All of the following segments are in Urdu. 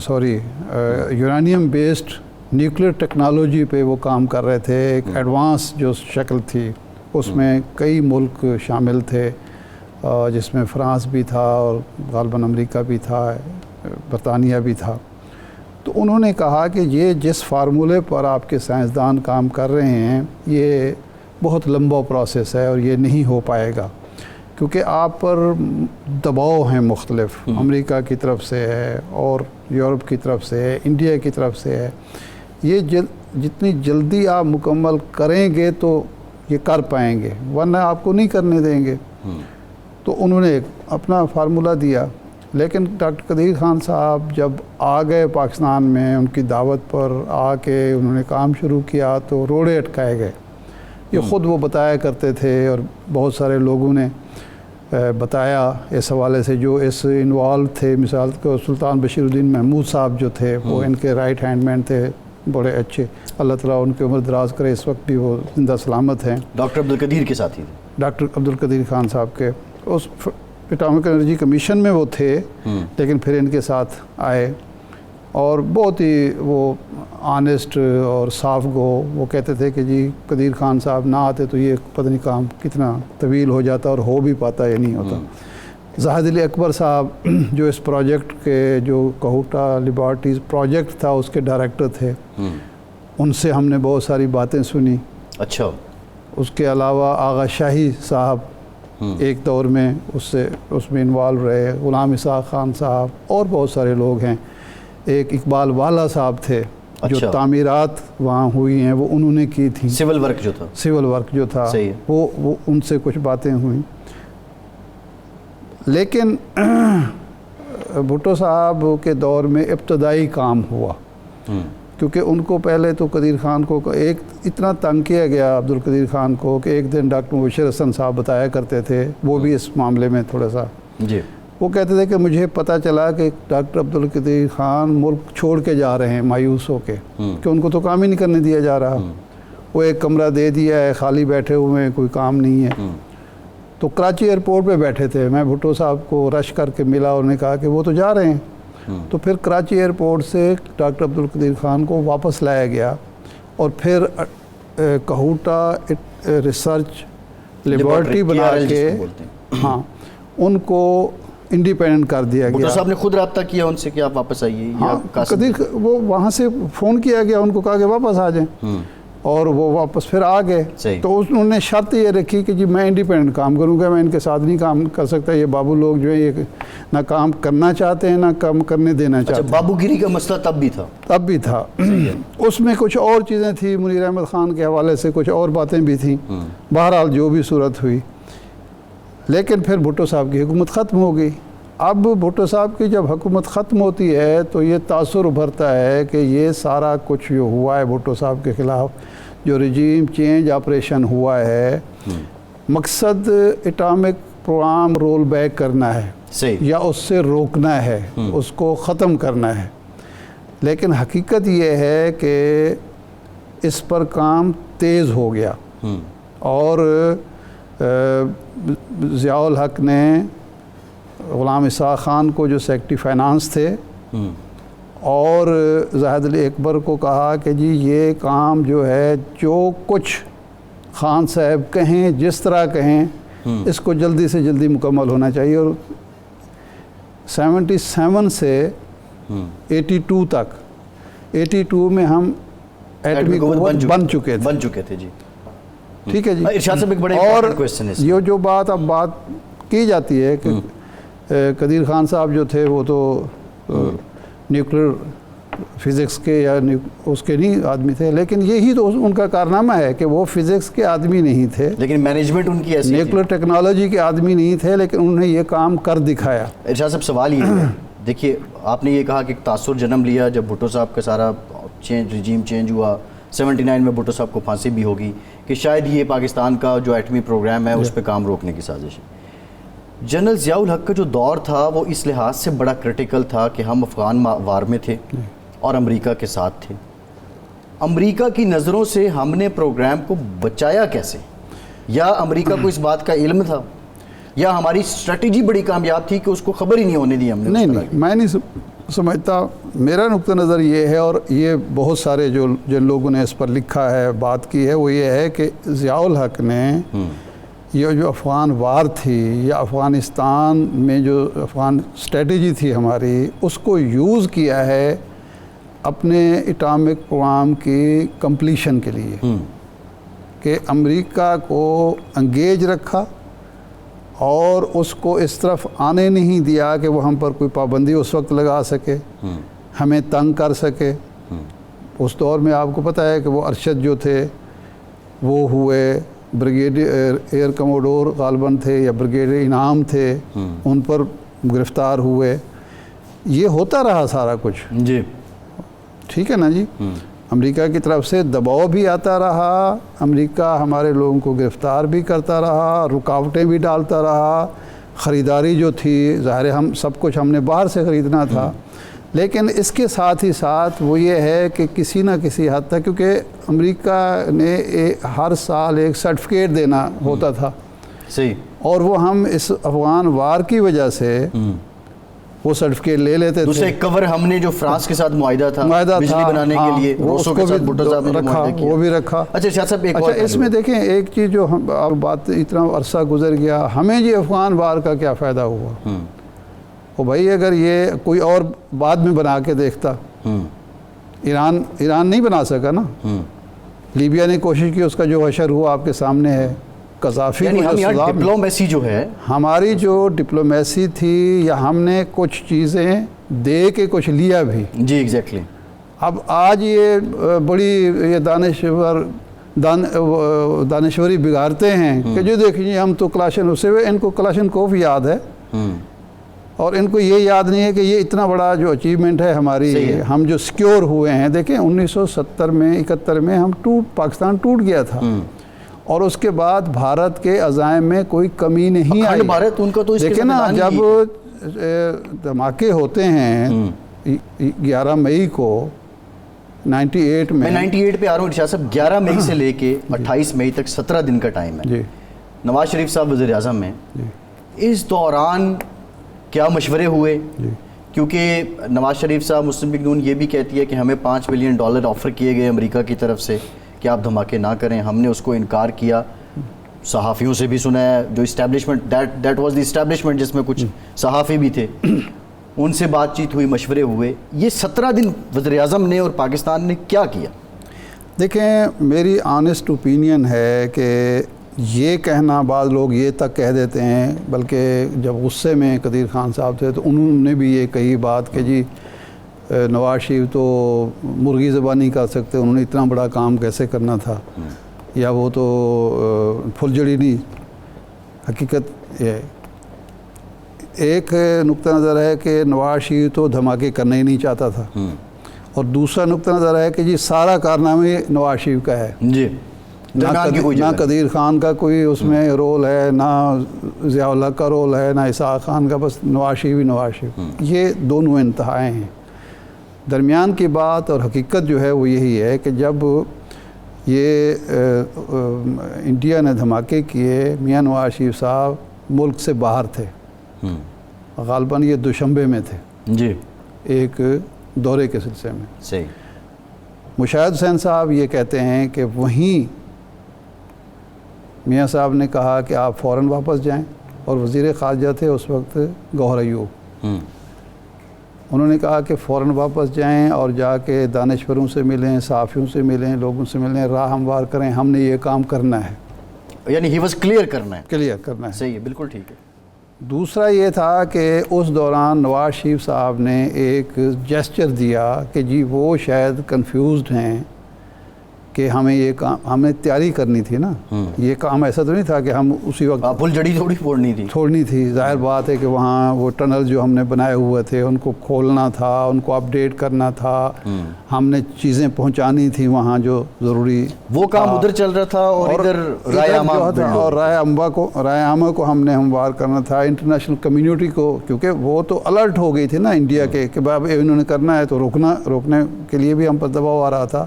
Sorry uranium based nuclear technology پہ وہ کام کر رہے تھے. ایک ایڈوانس جو شکل تھی اس میں کئی ملک شامل تھے, جس میں فرانس بھی تھا اور غالباً امریکہ بھی تھا, برطانیہ بھی تھا. تو انہوں نے کہا کہ یہ جس فارمولے پر آپ کے سائنسدان کام کر رہے ہیں یہ بہت لمبا پروسیس ہے اور یہ نہیں ہو پائے گا, کیونکہ آپ پر دباؤ ہیں مختلف, امریکہ کی طرف سے ہے اور یورپ کی طرف سے ہے, انڈیا کی طرف سے ہے. یہ جتنی جلدی آپ مکمل کریں گے تو یہ کر پائیں گے, ورنہ آپ کو نہیں کرنے دیں گے. تو انہوں نے اپنا فارمولہ دیا. لیکن ڈاکٹر قدیر خان صاحب جب آ گئے پاکستان میں, ان کی دعوت پر آ کے انہوں نے کام شروع کیا تو روڑے اٹکائے گئے. یہ خود وہ بتایا کرتے تھے اور بہت سارے لوگوں نے بتایا اس حوالے سے جو اس انوالو تھے. مثال کو سلطان بشیر الدین محمود صاحب جو تھے وہ ان کے رائٹ ہینڈ مین تھے, بڑے اچھے, اللہ تعالیٰ ان کی عمر دراز کرے, اس وقت بھی وہ زندہ سلامت ہیں. ڈاکٹر عبدالقدیر کے ساتھی تھے, ڈاکٹر عبدالقدیر خان صاحب کے اس اٹامک انرجی کمیشن میں وہ تھے, لیکن پھر ان کے ساتھ آئے اور بہت ہی وہ آنیسٹ اور صاف گو. وہ کہتے تھے کہ جی قدیر خان صاحب نہ آتے تو یہ پتہ نہیں کام کتنا طویل ہو جاتا اور ہو بھی پاتا یا نہیں ہوتا. زاہد علی اکبر صاحب جو اس پروجیکٹ کے جو کہوٹا لیبارٹریز پروجیکٹ تھا اس کے ڈائریکٹر تھے, ان سے ہم نے بہت ساری باتیں سنی. اچھا. اس کے علاوہ آغا شاہی صاحب ایک دور میں اس میں انوالو رہے, غلام اسحاق خان صاحب اور بہت سارے لوگ ہیں. ایک اقبال والا صاحب تھے جو تعمیرات وہاں ہوئی ہیں وہ انہوں نے کی تھی, سول ورک جو تھا وہ ان سے کچھ باتیں ہوئیں. لیکن بھٹو صاحب کے دور میں ابتدائی کام ہوا, کیونکہ ان کو پہلے تو قدیر خان کو ایک اتنا تنگ کیا گیا عبدالقدیر خان کو کہ ایک دن ڈاکٹر مبشر حسن صاحب بتایا کرتے تھے, وہ بھی اس معاملے میں تھوڑا سا جی, وہ کہتے تھے کہ مجھے پتہ چلا کہ ڈاکٹر عبدالقدیر خان ملک چھوڑ کے جا رہے ہیں مایوس ہو کے, کہ ان کو تو کام ہی نہیں کرنے دیا جا رہا. وہ ایک کمرہ دے دیا ہے, خالی بیٹھے ہوئے ہیں, کوئی کام نہیں ہے. تو کراچی ایئرپورٹ پہ بیٹھے تھے, میں بھٹو صاحب کو رش کر کے ملا اور نے کہا کہ وہ تو جا رہے ہیں. تو پھر کراچی ایئرپورٹ سے ڈاکٹر عبدالقدیر خان کو واپس لایا گیا اور پھر کہوٹا ریسرچ لیبارٹری بنا کے ہاں ان کو انڈیپینڈنٹ کر دیا گیا. بھٹو صاحب نے خود رابطہ کیا ان سے کہ آپ واپس آئیے؟ قدیر وہ وہاں سے فون کیا گیا ان کو, کہا کہ واپس آ جائیں, اور وہ واپس پھر آ گئے. تو انہوں نے شرط یہ رکھی کہ جی میں انڈیپینڈنٹ کام کروں گا, میں ان کے ساتھ نہیں کام کر سکتا. یہ بابو لوگ جو ہیں یہ نہ کام کرنا چاہتے ہیں نہ کام کرنے دینا چاہتے ہیں. بابو گیری کا مسئلہ تب بھی تھا. اس میں کچھ اور چیزیں تھیں, منیر احمد خان کے حوالے سے کچھ اور باتیں بھی تھیں. بہرحال جو بھی صورت ہوئی, لیکن پھر بھٹو صاحب کی حکومت ختم ہو گئی. اب بھٹو صاحب کی جب حکومت ختم ہوتی ہے تو یہ تاثر ابھرتا ہے کہ یہ سارا کچھ جو ہوا ہے بھٹو صاحب کے خلاف, جو رجیم چینج آپریشن ہوا ہے, مقصد اٹامک پروگرام رول بیک کرنا ہے یا اس سے روکنا ہے, اس کو ختم کرنا ہے. لیکن حقیقت یہ ہے کہ اس پر کام تیز ہو گیا اور ضیاء الحق نے غلام اسحاق خان کو جو سیکرٹری فائنانس تھے اور زاہد علی اکبر کو کہا کہ جی یہ کام جو ہے جو کچھ خان صاحب کہیں جس طرح کہیں اس کو جلدی سے جلدی مکمل ہونا چاہیے. اور 77 سے 82 تک 82 میں ہم ایٹمی قوت بن چکے تھے. جی ٹھیک ہے جی. اور یہ جو بات اب بات کی جاتی ہے کہ قدیر خان صاحب جو تھے وہ تو نیوکلیر فزکس کے یا اس کے نہیں آدمی تھے, لیکن یہی تو ان کا کارنامہ ہے کہ وہ فزکس کے آدمی نہیں تھے, لیکن مینجمنٹ ان کی ایسی, نیوکلیر ٹیکنالوجی کے آدمی نہیں تھے, لیکن انہوں نے یہ کام کر دکھایا. ارشاد صاحب سوال یہ ہے, دیکھیے آپ نے یہ کہا کہ تاثر جنم لیا جب بھٹو صاحب کا سارا رجیم چینج ہوا. 79 میں بھٹو صاحب کو پھانسی بھی ہوگی کہ شاید یہ پاکستان کا جو ایٹمی پروگرام ہے اس پہ کام روکنے کی سازش ہے. جنرل ضیاء الحق کا جو دور تھا وہ اس لحاظ سے بڑا کرٹیکل تھا کہ ہم افغان وار میں تھے اور امریکہ کے ساتھ تھے. امریکہ کی نظروں سے ہم نے پروگرام کو بچایا کیسے, یا امریکہ کو اس بات کا علم تھا؟ یا ہماری اسٹریٹجی بڑی کامیاب تھی کہ اس کو خبر ہی نہیں ہونے دی ہم نے؟ نہیں، میں نہیں سمجھتا. میرا نقطہ نظر یہ ہے، اور یہ بہت سارے جن لوگوں نے اس پر لکھا ہے، بات کی ہے، وہ یہ ہے کہ ضیاء الحق نے یہ جو افغان وار تھی یا افغانستان میں جو افغان اسٹریٹجی تھی ہماری، اس کو یوز کیا ہے اپنے اٹامک پروگرام کی کمپلیشن کے لیے، کہ امریکہ کو انگیج رکھا اور اس کو اس طرف آنے نہیں دیا کہ وہ ہم پر کوئی پابندی اس وقت لگا سکے، ہمیں تنگ کر سکے. اس دور میں آپ کو پتہ ہے کہ وہ ارشد جو تھے وہ ہوئے، بریگیڈیئر ایئر کموڈور غالباً تھے یا بریگیڈیئر انعام تھے، ان پر گرفتار ہوئے. یہ ہوتا رہا سارا کچھ. جی ٹھیک ہے نا جی. امریکہ کی طرف سے دباؤ بھی آتا رہا، امریکہ ہمارے لوگوں کو گرفتار بھی کرتا رہا، رکاوٹیں بھی ڈالتا رہا. خریداری جو تھی، ظاہر ہے ہم سب کچھ ہم نے باہر سے خریدنا تھا، لیکن اس کے ساتھ ہی ساتھ وہ یہ ہے کہ کسی نہ کسی حد تک، کیونکہ امریکہ نے ہر سال ایک سرٹیفکیٹ دینا ہوتا تھا، صحیح، اور وہ ہم اس افغان وار کی وجہ سے وہ سرٹیفکیٹ لے لیتے تھے. دوسرے کور ہم نے جو فرانس کے ساتھ معاہدہ تھا بجلی بنانے کے لیے، روسو کے ساتھ بھٹو صاحب نے رکھا، وہ بھی رکھا. اچھا شاہ صاحب ایک اور اس میں دیکھیں ایک چیز جو آپ بات اتنا عرصہ گزر گیا، ہمیں یہ افغان وار کا کیا فائدہ ہوا؟ وہ بھائی اگر یہ کوئی اور بعد میں بنا کے دیکھتا، ایران نہیں بنا سکا نا. لیبیا نے کوشش کی، اس کا جو حشر ہوا آپ کے سامنے ہے. قذافی یعنی ڈپلومیسی جو ہے ہماری، جو ڈپلومیسی تھی، یا ہم نے کچھ چیزیں دے کے کچھ لیا بھی. جی ایگزیکٹلی. اب آج یہ بڑی یہ دانشوری بگاڑتے ہیں کہ جو دیکھیے ہم تو کلاشن، اسے ان کو کلاشن کوف یاد ہے، اور ان کو یہ یاد نہیں ہے کہ یہ اتنا بڑا جو اچیومنٹ ہے ہماری، ہم جو سیکیور ہوئے ہیں. دیکھیں 1970 میں 71 میں پاکستان ٹوٹ گیا تھا، اور اس کے بعد بھارت کے عزائم میں کوئی کمی نہیں آئی. دیکھیں نا، جب دھماکے ہوتے ہیں 11 مئی کو 98 میں، میں 98 پہ آ رہا ہوں شاہ صاحب. 11 مئی سے لے کے 28 مئی تک 17 دن کا ٹائم ہے. نواز شریف صاحب وزیر اعظم میں، اس دوران کیا مشورے ہوئے؟ کیونکہ نواز شریف صاحب، مسلم لیگ نون یہ بھی کہتی ہے کہ ہمیں $5 بلین آفر کیے گئے امریکہ کی طرف سے کہ آپ دھماکے نہ کریں، ہم نے اس کو انکار کیا. صحافیوں سے بھی سنا ہے، جو establishment, that was the establishment, جس میں کچھ صحافی بھی تھے، ان سے بات چیت ہوئی، مشورے ہوئے. یہ 17 دن وزیر اعظم نے اور پاکستان نے کیا کیا؟ دیکھیں میری آنیسٹ اوپینین ہے کہ یہ کہنا، بعض لوگ یہ تک کہہ دیتے ہیں، بلکہ جب غصے میں قدیر خان صاحب تھے تو انہوں نے بھی یہ کہی بات کہ جی نواز شریف تو مرغی زبانی کر سکتے، انہوں نے اتنا بڑا کام کیسے کرنا تھا، یا وہ تو پھلجڑی نہیں. حقیقت یہ ایک نقطہ نظر ہے کہ نواز شریف تو دھماکے کرنا ہی نہیں چاہتا تھا، اور دوسرا نقطہ نظر ہے کہ جی سارا کارنامہ نواز شریف کا ہے. جی، نہ قدیر خان کا کوئی اس میں رول ہے، نہ ضیاء الحق کا رول ہے، نہ اسحاق خان کا، بس نواز شریف. یہ دونوں انتہائیں ہیں. درمیان کی بات اور حقیقت جو ہے وہ یہی ہے کہ جب یہ انڈیا نے دھماکے کیے، میاں نواز شریف صاحب ملک سے باہر تھے، غالباً یہ دوشنبے میں تھے، جی، ایک دورے کے سلسلے میں. صحیح. مشاہد حسین صاحب یہ کہتے ہیں کہ وہیں میاں صاحب نے کہا کہ آپ فوراً واپس جائیں، اور وزیر خارجہ تھے اس وقت گوہر ایوب. انہوں نے کہا کہ فوراً واپس جائیں اور جا کے دانشوروں سے ملیں، صحافیوں سے ملیں، لوگوں سے ملیں، راہ ہموار کریں، ہم نے یہ کام کرنا ہے. یعنی ہی واز کلیئر کرنا ہے. صحیح ہے، بالکل ٹھیک ہے. دوسرا یہ تھا کہ اس دوران نواز شریف صاحب نے ایک جیسچر دیا کہ جی وہ شاید کنفیوزڈ ہیں کہ ہمیں یہ کام، ہمیں تیاری کرنی تھی نا. یہ کام ایسا تو نہیں تھا کہ ہم اسی وقت پھلجڑی چھوڑنی تھی. ظاہر بات ہے کہ وہاں وہ ٹنل جو ہم نے بنائے ہوئے تھے ان کو کھولنا تھا، ان کو اپڈیٹ کرنا تھا، ہم نے چیزیں پہنچانی تھی وہاں جو ضروری، وہ کام ادھر چل رہا تھا، اور ادھر رائے عامہ کو ہم نے ہموار کرنا تھا، انٹرنیشنل کمیونٹی کو، کیونکہ وہ تو الرٹ ہو گئی تھی نا انڈیا کے کہ بھائی انہوں نے کرنا ہے، تو روکنے کے لیے بھی ہم پر دباؤ آ رہا تھا.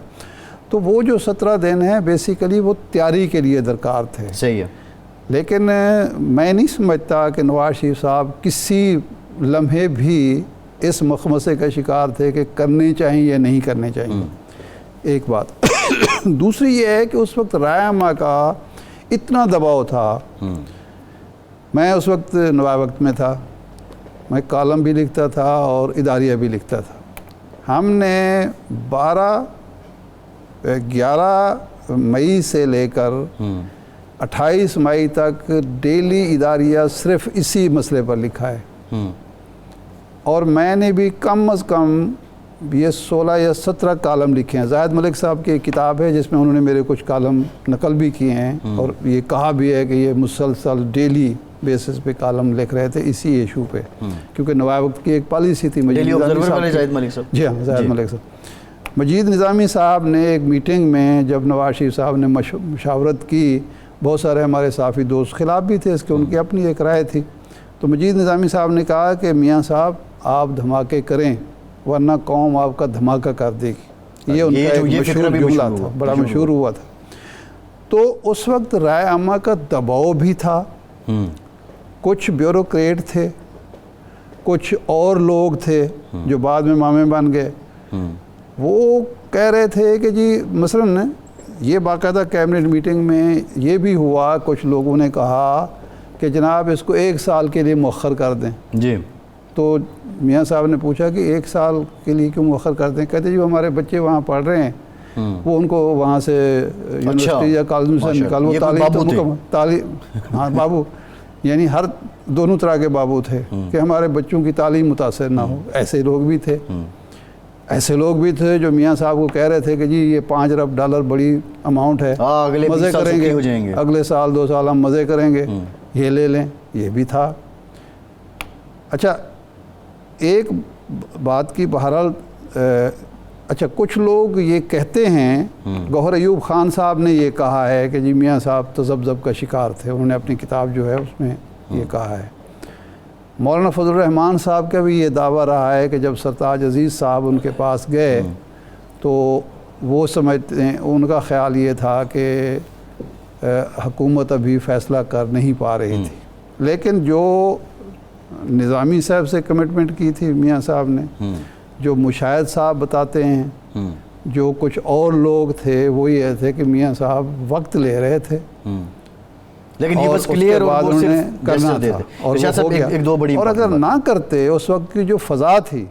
تو وہ جو 17 دن ہیں بیسیکلی وہ تیاری کے لیے درکار تھے. صحیح ہے. لیکن میں نہیں سمجھتا کہ نواز شریف صاحب کسی لمحے بھی اس مخمصے کا شکار تھے کہ کرنے چاہیے یا نہیں کرنے چاہیے. ایک بات. دوسری یہ ہے کہ اس وقت رائے عامہ کا اتنا دباؤ تھا. میں اس وقت نوائے وقت میں تھا, میں کالم بھی لکھتا تھا اور اداریہ بھی لکھتا تھا. ہم نے 11 مئی سے لے کر 28 مئی تک ڈیلی اداریہ صرف اسی مسئلے پر لکھا ہے, اور میں نے بھی کم از کم یہ 16 یا 17 کالم لکھے ہیں. زاہد ملک صاحب کی ایک کتاب ہے جس میں انہوں نے میرے کچھ کالم نقل بھی کیے ہیں, اور یہ کہا بھی ہے کہ یہ مسلسل ڈیلی بیسس پہ کالم لکھ رہے تھے اسی ایشو پہ, کیونکہ نوائے وقت کی ایک پالیسی تھی. زاہد ملک صاحب, جی ہاں, زاہد ملک صاحب. مجید نظامی صاحب نے ایک میٹنگ میں جب نواز شریف صاحب نے مشاورت کی, بہت سارے ہمارے صحافی دوست خلاف بھی تھے اس کے, ان کی اپنی ایک رائے تھی, تو مجید نظامی صاحب نے کہا کہ میاں صاحب آپ دھماکے کریں ورنہ قوم آپ کا دھماکہ کر دے گی. یہ ان کا ایک مشہور جملہ تھا, بڑا مشہور ہوا تھا. تو اس وقت رائے عامہ کا دباؤ بھی تھا, کچھ بیوروکریٹ تھے, کچھ اور لوگ تھے جو بعد میں مامے بن گئے. وہ کہہ رہے تھے کہ جی مثلاً یہ باقاعدہ کیبنٹ میٹنگ میں یہ بھی ہوا, کچھ لوگوں نے کہا کہ جناب اس کو 1 سال کے لیے مؤخر کر دیں. جی. تو میاں صاحب نے پوچھا کہ 1 سال کے لیے کیوں مؤخر کر دیں؟ کہتے جی ہمارے بچے وہاں پڑھ رہے ہیں, وہ ان کو وہاں سے یونیورسٹی یا کالج سے نکال, وہ تعلیم ہاں بابو, یعنی ہر دونوں طرح کے بابو تھے کہ ہمارے بچوں کی تعلیم متاثر نہ ہو. ایسے لوگ بھی تھے, ایسے لوگ بھی تھے جو میاں صاحب کو کہہ رہے تھے کہ جی یہ $5 ارب بڑی اماؤنٹ ہے, مزے کریں گے, اگلے سال 2 سال ہم مزے کریں گے, یہ لے لیں. یہ بھی تھا. اچھا ایک بات کی بہرحال, اچھا کچھ لوگ یہ کہتے ہیں, گوہر ایوب خان صاحب نے یہ کہا ہے کہ جی میاں صاحب تذبذب کا شکار تھے, انہوں نے اپنی کتاب جو ہے اس میں یہ کہا ہے. مولانا فضل الرحمان صاحب کا بھی یہ دعویٰ رہا ہے کہ جب سرتاج عزیز صاحب ان کے پاس گئے تو وہ سمجھتے ہیں, ان کا خیال یہ تھا کہ حکومت ابھی فیصلہ کر نہیں پا رہی تھی, لیکن جو نظامی صاحب سے کمٹمنٹ کی تھی میاں صاحب نے, جو مشاہد صاحب بتاتے ہیں, جو کچھ اور لوگ تھے, وہ یہ تھے کہ میاں صاحب وقت لے رہے تھے, لیکن یہ بس کلیئر اور وہ صرف کرنا تھا, اور ایک دو بڑی, اور اگر نہ کرتے اس وقت کی جو فضا تھی,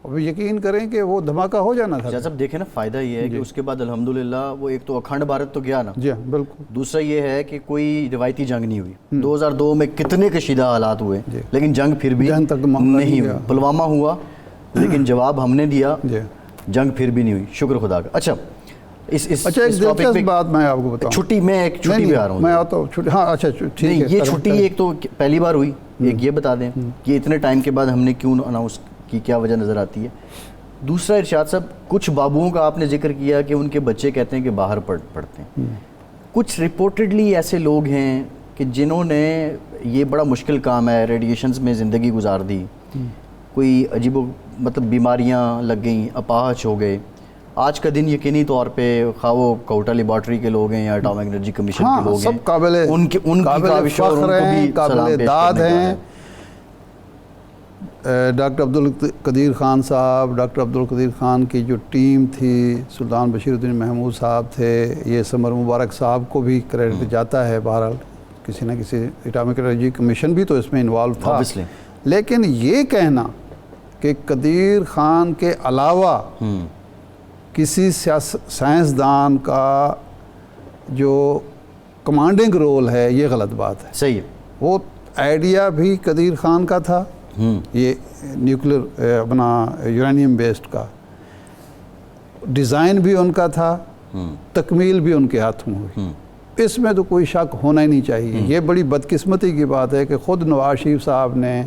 اب یقین کریں کہ وہ دھماکہ ہو جانا تھا. صاحب دیکھیں نا, فائدہ یہ ہے کہ اس کے بعد الحمدللہ وہ ایک تو اکھنڈ بھارت تو گیا نا, جی بالکل. دوسرا یہ ہے کہ کوئی روایتی جنگ نہیں ہوئی. 2002 میں کتنے کشیدہ حالات ہوئے, لیکن جنگ پھر بھی نہیں ہوئی. پلوامہ ہوا لیکن جواب ہم نے دیا, جنگ پھر بھی نہیں ہوئی, شکر خدا کا. اچھا اچھا ایک دلچسپ بات میں آپ کو بتاؤں, چھٹی میں ایک چھٹی پہ آ رہا ہوں, میں آتا ہوں چھٹی. ہاں اچھا ٹھیک ہے. یہ چھٹی ایک تو پہلی بار ہوئی, ایک یہ بتا دیں کہ اتنے ٹائم کے بعد ہم نے کیوں اناؤنس کی, کیا وجہ نظر آتی ہے. دوسرا ارشاد صاحب, کچھ بابوؤں کا آپ نے ذکر کیا کہ ان کے بچے کہتے ہیں کہ باہر پڑھتے ہیں. کچھ رپورٹڈلی ایسے لوگ ہیں کہ جنہوں نے یہ بڑا مشکل کام ہے, ریڈیشنز میں زندگی گزار دی, کوئی عجیب مطلب بیماریاں لگ گئیں, اپاہج ہو گئے. آج کا دن یقینی طور پہ خواہ وہ کوئٹہ لیبارٹری کے لوگ ہیں یا اٹامک انرجی کمیشن کے لوگ ہیں, سب قابل فخر ہیں, قابل داد ہیں. ڈاکٹر عبدالقدیر خان صاحب, ڈاکٹر عبدالقدیر خان کی جو ٹیم تھی, سلطان بشیر الدین محمود صاحب تھے, یہ سمر مبارک صاحب کو بھی کریڈٹ جاتا ہے. بہرحال کسی نہ کسی اٹامک انرجی کمیشن بھی تو اس میں انوالو تھا. لیکن یہ کہنا کہ قدیر خان کے علاوہ کسی سائنسدان کا جو کمانڈنگ رول ہے, یہ غلط بات ہے. صحیح ہے. وہ آئیڈیا بھی قدیر خان کا تھا, یہ نیوکلیر اپنا یورینیم بیسڈ کا ڈیزائن بھی ان کا تھا, تکمیل بھی ان کے ہاتھوں ہوئی. اس میں تو کوئی شک ہونا ہی نہیں چاہیے. یہ بڑی بدقسمتی کی بات ہے کہ خود نواز شریف صاحب نے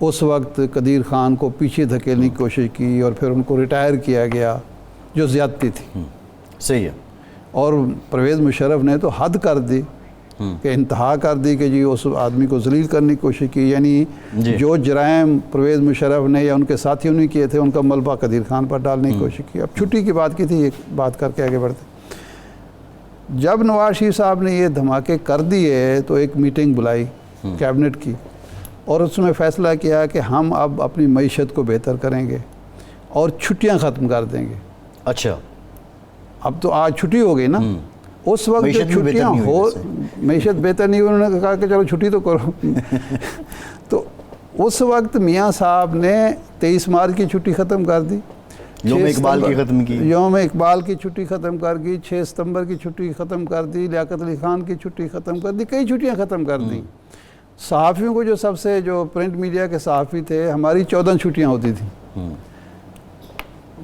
اس وقت قدیر خان کو پیچھے دھکیلنے کی کوشش کی اور پھر ان کو ریٹائر کیا گیا, جو زیادتی تھی. صحیح ہے. اور پرویز مشرف نے تو حد کر دی, کہ انتہا کر دی کہ جی اس آدمی کو ذلیل کرنے کی کوشش کی. یعنی جو جرائم پرویز مشرف نے یا ان کے ساتھیوں نے کیے تھے, ان کا ملبہ قدیر خان پر ڈالنے کی کوشش کی. اب چھٹی کی بات کی تھی, ایک بات کر کے آگے بڑھتے. جب نواز شریف صاحب نے یہ دھماکے کر دیے تو ایک میٹنگ بلائی کیبنٹ کی اور اس میں فیصلہ کیا کہ ہم اب اپنی معیشت کو بہتر کریں گے اور چھٹیاں ختم کر دیں گے. اچھا اب تو آج چھٹی ہو گئی نا, اس وقت جو چھٹیاں معیشت بہتر نہیں ہوئی, انہوں نے کہا کہ چلو چھٹی تو کرو. تو اس وقت میاں صاحب نے 23 مارچ کی چھٹی ختم کر دی, یوم اقبال کی ختم کی, یوم اقبال کی چھٹی ختم کر دی, 6 ستمبر کی چھٹی ختم کر دی, لیاقت علی خان کی چھٹی ختم کر دی, کئی چھٹیاں ختم کر دیں. صحافیوں کو جو پرنٹ میڈیا کے صحافی تھے, ہماری 14 چھٹیاں ہوتی تھیں.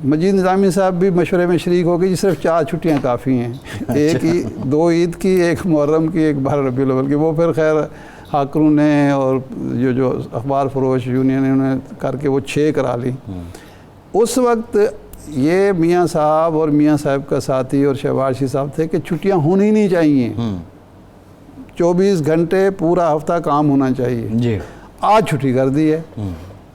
مجید نظامی صاحب بھی مشورے میں شریک ہو گئی, صرف 4 چھٹیاں کافی ہیں, ایک 2 عید کی, ایک محرم کی, ایک 12 ربیع الاول کی. وہ پھر خیر حاکروں نے اور جو اخبار فروش یونین نے انہوں نے کر کے وہ 6 کرا لی. اس وقت یہ میاں صاحب اور میاں صاحب کا ساتھی اور شہباز شریف صاحب تھے کہ چھٹیاں ہونی نہیں چاہیے, 24 گھنٹے پورا ہفتہ کام ہونا چاہیے. جی آج چھٹی کر دی ہے.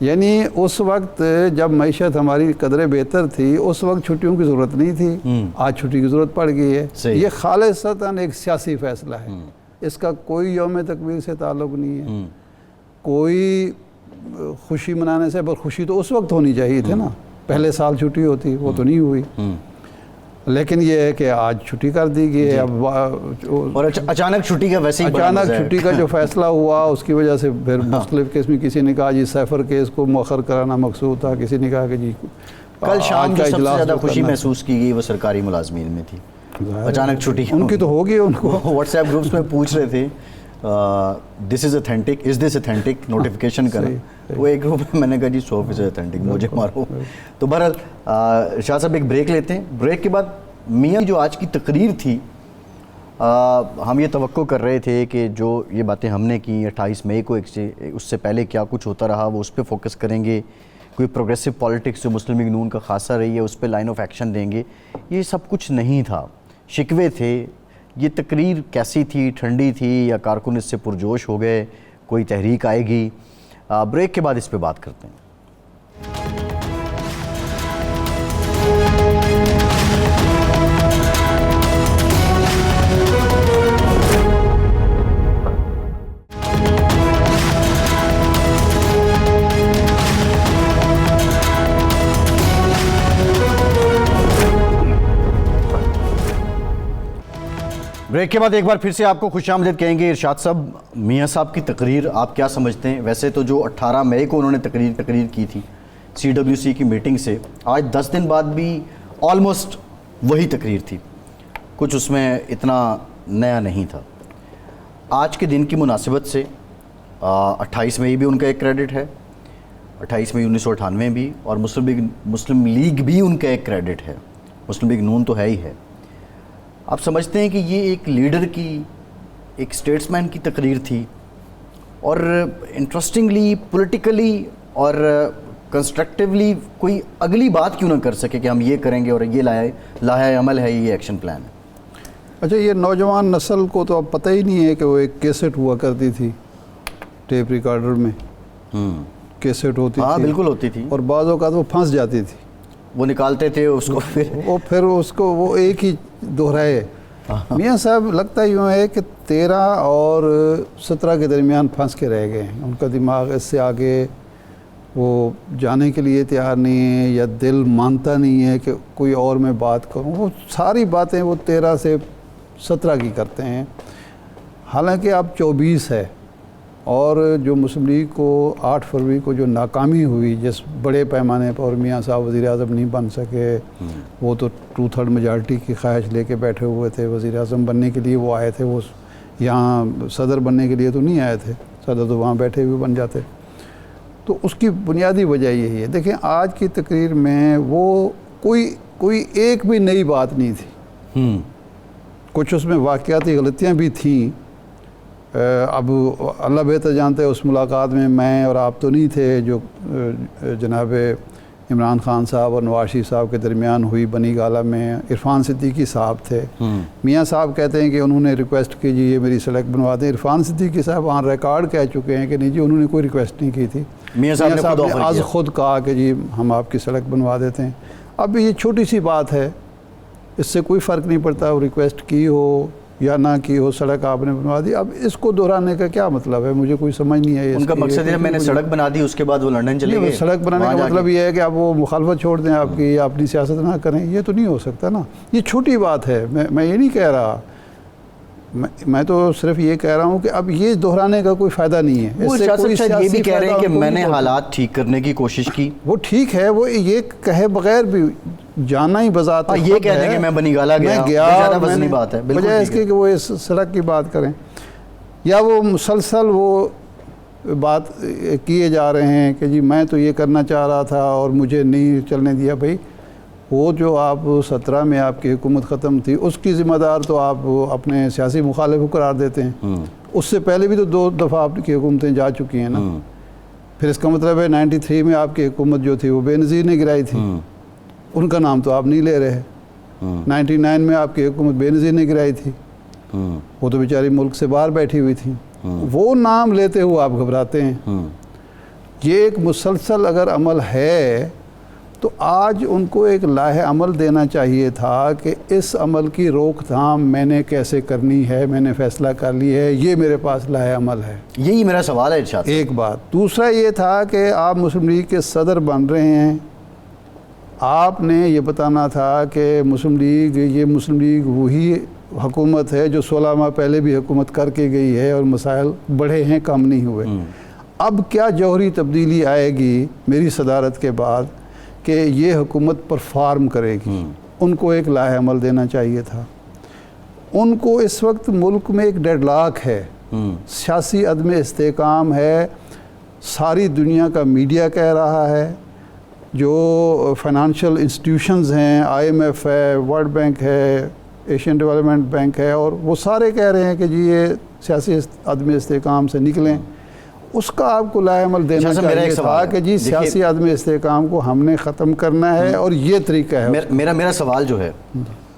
یعنی اس وقت جب معیشت ہماری قدرے بہتر تھی اس وقت چھٹیوں کی ضرورت نہیں تھی, آج چھٹی کی ضرورت پڑ گئی ہے. یہ خالصتاً ایک سیاسی فیصلہ ہے, اس کا کوئی یوم تکبیر سے تعلق نہیں ہے, کوئی خوشی منانے سے. بس خوشی تو اس وقت ہونی چاہیے تھی نا, پہلے سال چھٹی ہوتی, وہ تو نہیں ہوئی. لیکن یہ ہے کہ آج چھٹی کر دی گئی. اب اور اچانک چھٹی کا ویسے ہی اچانک چھٹی کا جو فیصلہ ہوا اس کی وجہ سے پھر مختلف قسم, کسی نے کہا جی سیفر کیس کو مؤخر کرانا مقصود تھا, کسی نے کہا کہ جی کل شام جو سب سے زیادہ خوشی محسوس کی گئی وہ سرکاری ملازمین میں تھی, اچانک چھٹی. ان کی تو ہوگی, ان کو واٹس ایپ گروپس میں پوچھ رہے تھے دس از اتھینٹک, از دس اتھینٹک, نوٹیفیکیشن کریں. وہ ایک گروپ میں نے کہا جی 100% اتھینٹک, مجھے مارو. تو بہرحال شاہ صاحب ایک بریک لیتے ہیں, بریک کے بعد میاں جو آج کی تقریر تھی, ہم یہ توقع کر رہے تھے کہ جو یہ باتیں ہم نے کی 28 مئی کو, اس سے پہلے کیا کچھ ہوتا رہا وہ اس پہ فوکس کریں گے, کوئی پروگریسو پالیٹکس جو مسلم لیگ نون کا خاصہ رہی ہے اس پہ لائن آف ایکشن دیں گے. یہ سب کچھ نہیں تھا, شکوے تھے. یہ تقریر کیسی تھی, ٹھنڈی تھی یا کارکن اس سے پرجوش ہو گئے, کوئی تحریک آئے گی؟ بریک کے بعد اس پہ بات کرتے ہیں. بریک کے بعد ایک بار پھر سے آپ کو خوش آمدید کہیں گے. ارشاد صاحب, میاں صاحب کی تقریر آپ کیا سمجھتے ہیں؟ ویسے تو جو 18 مئی کو انہوں نے تقریر کی تھی CWC کی میٹنگ سے, آج 10 دن بعد بھی آلموسٹ وہی تقریر تھی, کچھ اس میں اتنا نیا نہیں تھا. آج کے دن کی مناسبت سے 28 مئی بھی ان کا ایک کریڈٹ ہے, 28 مئی 1998 بھی, اور مسلم لیگ بھی ان کا ایک کریڈٹ ہے. مسلم لیگ نون تو ہے ہی ہے. آپ سمجھتے ہیں کہ یہ ایک لیڈر کی, ایک اسٹیٹسمین کی تقریر تھی, اور انٹرسٹنگلی پولیٹیکلی اور کنسٹرکٹیولی کوئی اگلی بات کیوں نہ کر سکے کہ ہم یہ کریں گے اور یہ لاہے عمل ہے, یہ ایکشن پلان ہے؟ اچھا, یہ نوجوان نسل کو تو اب پتہ ہی نہیں ہے کہ وہ ایک کیسٹ ہوا کرتی تھی, ٹیپ ریکارڈر میں کیسٹ ہوتی تھی, بالکل ہوتی تھی, اور بعض اوقات وہ پھنس جاتی تھی, وہ نکالتے تھے اس کو, پھر اس کو وہ ایک ہی دہرائے. میاں صاحب لگتا یوں ہے کہ 13 اور 17 کے درمیان پھنس کے رہ گئے ہیں. ان کا دماغ اس سے آگے وہ جانے کے لیے تیار نہیں ہے, یا دل مانتا نہیں ہے کہ کوئی اور میں بات کروں. وہ ساری باتیں وہ 13 سے 17 کی کرتے ہیں, حالانکہ اب 24 ہے. اور جو مسلم لیگ کو 8 فروری کو جو ناکامی ہوئی جس بڑے پیمانے پر, میاں صاحب وزیر اعظم نہیں بن سکے, وہ تو 2/3 میجارٹی کی خواہش لے کے بیٹھے ہوئے تھے. وزیر اعظم بننے کے لیے وہ آئے تھے, وہ یہاں صدر بننے کے لیے تو نہیں آئے تھے, صدر تو وہاں بیٹھے ہوئے بن جاتے. تو اس کی بنیادی وجہ یہی ہے. دیکھیں آج کی تقریر میں وہ کوئی ایک بھی نئی بات نہیں تھی. کچھ اس میں واقعاتی غلطیاں بھی تھیں. اب اللہ بہتر جانتے ہیں, اس ملاقات میں اور آپ تو نہیں تھے جو جناب عمران خان صاحب اور نواز شریف صاحب کے درمیان ہوئی بنی گالہ میں. عرفان صدیقی صاحب تھے. میاں صاحب کہتے ہیں کہ انہوں نے ریکویسٹ کی جی یہ میری سڑک بنوا دیں. عرفان صدیقی صاحب وہاں ریکارڈ کہہ چکے ہیں کہ نہیں جی انہوں نے کوئی ریکویسٹ نہیں کی تھی. میاں صاحب نے آج خود کہا کہ جی ہم آپ کی سڑک بنوا دیتے ہیں. اب یہ چھوٹی سی بات ہے اس سے کوئی فرق نہیں پڑتا وہ ریکویسٹ کی ہو یا نہ کی ہو, سڑک آپ نے بنوا دی. اب اس کو دہرانے کا کیا مطلب ہے, مجھے کوئی سمجھ نہیں ہے. ان کا مقصد ہے میں نے سڑک بنا دی اس کے بعد وہ لنڈن چلے گئے. سڑک بنانے کا مطلب یہ ہے کہ آپ وہ مخالفت چھوڑ دیں آپ کی, یا اپنی سیاست نہ کریں, یہ تو نہیں ہو سکتا نا. یہ چھوٹی بات ہے, میں یہ نہیں کہہ رہا, میں تو صرف یہ کہہ رہا ہوں کہ اب یہ دہرانے کا کوئی فائدہ نہیں ہے. وہ یہ بھی کہہ رہے ہیں کہ میں نے حالات ٹھیک کرنے کی کوشش کی. وہ ٹھیک ہے, وہ یہ کہے بغیر بھی جانا ہی بذات یہ کہہ دیں کہ میں بنی گالا گیا, زیادہ وزنی بات ہے. بجائے اس کے کہ وہ اس سڑک کی بات کریں, یا وہ مسلسل وہ بات کیے جا رہے ہیں کہ جی میں تو یہ کرنا چاہ رہا تھا اور مجھے نہیں چلنے دیا. بھائی وہ جو آپ 17 میں آپ کی حکومت ختم تھی اس کی ذمہ دار تو آپ اپنے سیاسی مخالف کو قرار دیتے ہیں. اس سے پہلے بھی تو 2 دفعہ آپ کی حکومتیں جا چکی ہیں نا. پھر اس کا مطلب ہے 93 میں آپ کی حکومت جو تھی وہ بے نظیر نے گرائی تھی, ان کا نام تو آپ نہیں لے رہے. 99 میں آپ کی حکومت بے نظیر نے گرائی تھی, وہ تو بیچاری ملک سے باہر بیٹھی ہوئی تھی. وہ نام لیتے ہوئے آپ گھبراتے ہیں. یہ ایک مسلسل اگر عمل ہے تو آج ان کو ایک لاہ عمل دینا چاہیے تھا کہ اس عمل کی روک تھام میں نے کیسے کرنی ہے, میں نے فیصلہ کر لی ہے, یہ میرے پاس لاہ عمل ہے. یہی میرا سوال ہے ارشاد. ایک بات. دوسرا یہ تھا کہ آپ مسلم لیگ کے صدر بن رہے ہیں, آپ نے یہ بتانا تھا کہ مسلم لیگ وہی حکومت ہے جو 16 ماہ پہلے بھی حکومت کر کے گئی ہے اور مسائل بڑھے ہیں, کم نہیں ہوئے. اب کیا جوہری تبدیلی آئے گی میری صدارت کے بعد کہ یہ حکومت پرفارم کرے گی؟ ان کو ایک لاہ عمل دینا چاہیے تھا. ان کو اس وقت ملک میں ایک ڈیڈ لاک ہے, سیاسی عدم استحکام ہے. ساری دنیا کا میڈیا کہہ رہا ہے, جو فائنانشل انسٹیٹیوشنز ہیں, IMF ہے, ورلڈ بینک ہے, ایشین ڈیولپمنٹ بینک ہے, اور وہ سارے کہہ رہے ہیں کہ جی یہ سیاسی عدم استحکام سے نکلیں. اس کا آپ کو لاہ عمل دینا چاہیے تھا کہ جی سیاسی عدم استحکام کو ہم نے ختم کرنا ہے اور یہ طریقہ ہے. میرا سوال جو ہے,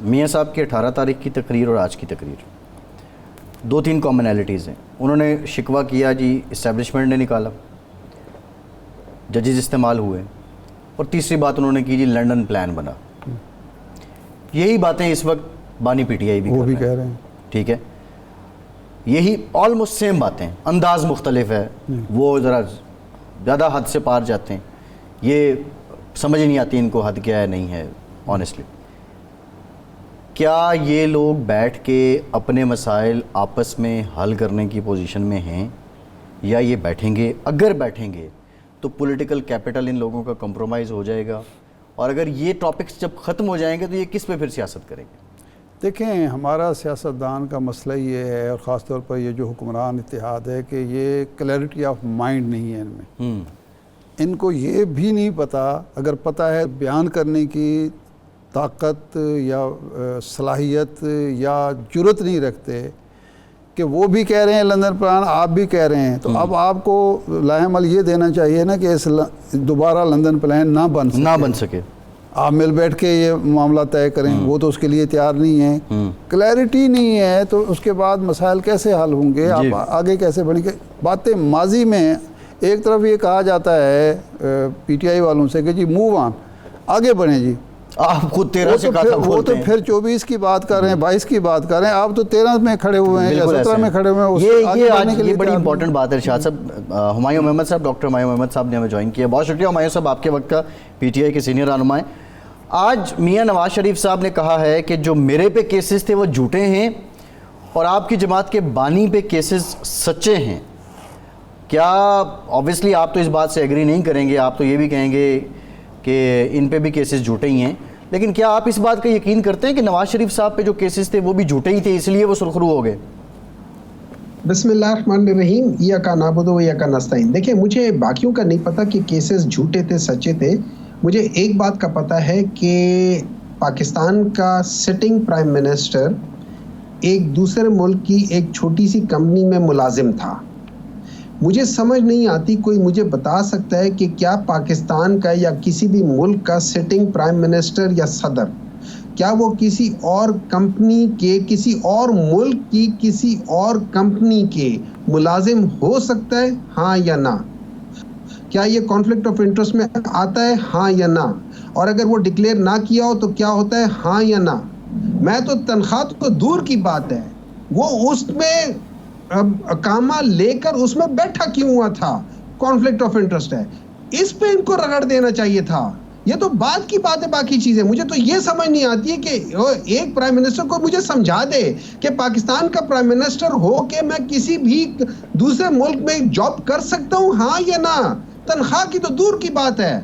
میاں صاحب کی 18 تاریخ کی تقریر اور آج کی تقریر 2-3 کامنالٹیز ہیں. انہوں نے شکوہ کیا جی اسٹیبلشمنٹ نے نکالا, ججز استعمال ہوئے, اور تیسری بات انہوں نے کی جی لنڈن پلان بنا. یہی باتیں اس وقت بانی PTI بھی کہہ رہے ہیں. ٹھیک ہے, یہی آلموسٹ سیم باتیں, انداز مختلف ہے. وہ ذرا زیادہ حد سے پار جاتے ہیں, یہ سمجھ نہیں آتی ان کو حد کیا ہے نہیں ہے. آنیسٹلی کیا یہ لوگ بیٹھ کے اپنے مسائل آپس میں حل کرنے کی پوزیشن میں ہیں, یا یہ بیٹھیں گے؟ اگر بیٹھیں گے تو پولیٹیکل کیپٹل ان لوگوں کا کمپرومائز ہو جائے گا, اور اگر یہ ٹاپکس جب ختم ہو جائیں گے تو یہ کس پہ پھر سیاست کریں گے؟ دیکھیں, ہمارا سیاستدان کا مسئلہ یہ ہے, اور خاص طور پر یہ جو حکمران اتحاد ہے, کہ یہ کلیئرٹی آف مائنڈ نہیں ہے ان میں. ان کو یہ بھی نہیں پتہ, اگر پتہ ہے بیان کرنے کی طاقت یا صلاحیت یا جرت نہیں رکھتے کہ وہ بھی کہہ رہے ہیں لندن پلان, آپ بھی کہہ رہے ہیں, تو اب آپ کو لاہ عمل یہ دینا چاہیے نا کہ دوبارہ لندن پلان نہ بن سکے. آپ مل بیٹھ کے یہ معاملہ طے کریں. وہ تو اس کے لیے تیار نہیں ہے, کلیئرٹی نہیں ہے, تو اس کے بعد مسائل کیسے حل ہوں گے, آپ آگے کیسے بڑھیں گے؟ باتیں ماضی میں ایک طرف یہ کہا جاتا ہے PTI والوں سے کہ جی موو آن, آگے بڑھیں جی. آپ خود 13 سے کہا تھا, وہ تو پھر 24 کی بات کر رہے ہیں, 22 کی بات کر رہے ہیں, آپ تو 13 میں کھڑے ہوئے ہیں یا 17 میں کھڑے ہوئے ہیں. یہ آج یہ بڑی امپورٹنٹ بات ہے ارشاد صاحب. ہمایوں محمد صاحب, ڈاکٹر ہمایوں محمد صاحب نے ہمیں جوائن کیا. بہت شکریہ ہمایوں صاحب, آپ کے وقت کا PTI کے سینئر رہنما ہیں. آج میاں نواز شریف صاحب نے کہا ہے کہ جو میرے پہ کیسز تھے وہ جھوٹے ہیں, اور آپ کی جماعت کے بانی پہ کیسز سچے ہیں. کیا obviously آپ تو اس بات سے ایگری نہیں کریں گے, آپ تو یہ بھی کہیں گے کہ ان پہ بھی کیسز جھوٹے ہی ہیں, لیکن کیا آپ اس بات کا یقین کرتے ہیں کہ نواز شریف صاحب پہ جو کیسز تھے وہ بھی جھوٹے ہی تھے, اس لیے وہ سرخرو ہو گئے؟ بسم اللہ الرحمن الرحیم. ایاک نعبد و ایاک نستعین. دیکھیں, مجھے باقیوں کا نہیں پتا کہ کیسز جھوٹے تھے سچے تھے. مجھے ایک بات کا پتہ ہے کہ پاکستان کا سٹنگ پرائم منسٹر ایک دوسرے ملک کی ایک چھوٹی سی کمپنی میں ملازم تھا. مجھے سمجھ نہیں آتی, کوئی مجھے بتا سکتا ہے کہ کیا پاکستان کا یا کسی بھی ملک کا سٹنگ پرائم منسٹر یا صدر, کیا وہ کسی اور کمپنی کے, کسی اور ملک کی کسی اور کمپنی کے ملازم ہو سکتا ہے؟ ہاں یا نہ؟ کیا یہ کانفلکٹ آف انٹرسٹ میں آتا ہے؟ ہاں یا نہ؟ اور اگر وہ ڈکلیئر نہ کیا ہو تو کیا ہوتا ہے؟ ہاں یا نہ؟ میں تو تنخواہ تو دور کی بات ہے، وہ اس میں کاما لے کر اس میں بیٹھا کیوں ہوا تھا، کانفلکٹ آف انٹرسٹ ہے، اس پہ ان کو رگڑ دینا چاہیے تھا. یہ تو بات کی بات ہے. باقی چیزیں مجھے تو یہ سمجھ نہیں آتی ہے کہ ایک پرائم منسٹر کو مجھے سمجھا دے کہ پاکستان کا پرائم منسٹر ہو کے میں کسی بھی دوسرے ملک میں جاب کر سکتا ہوں، ہاں یا نہ. تنخواہ کی تو دور کی بات ہے.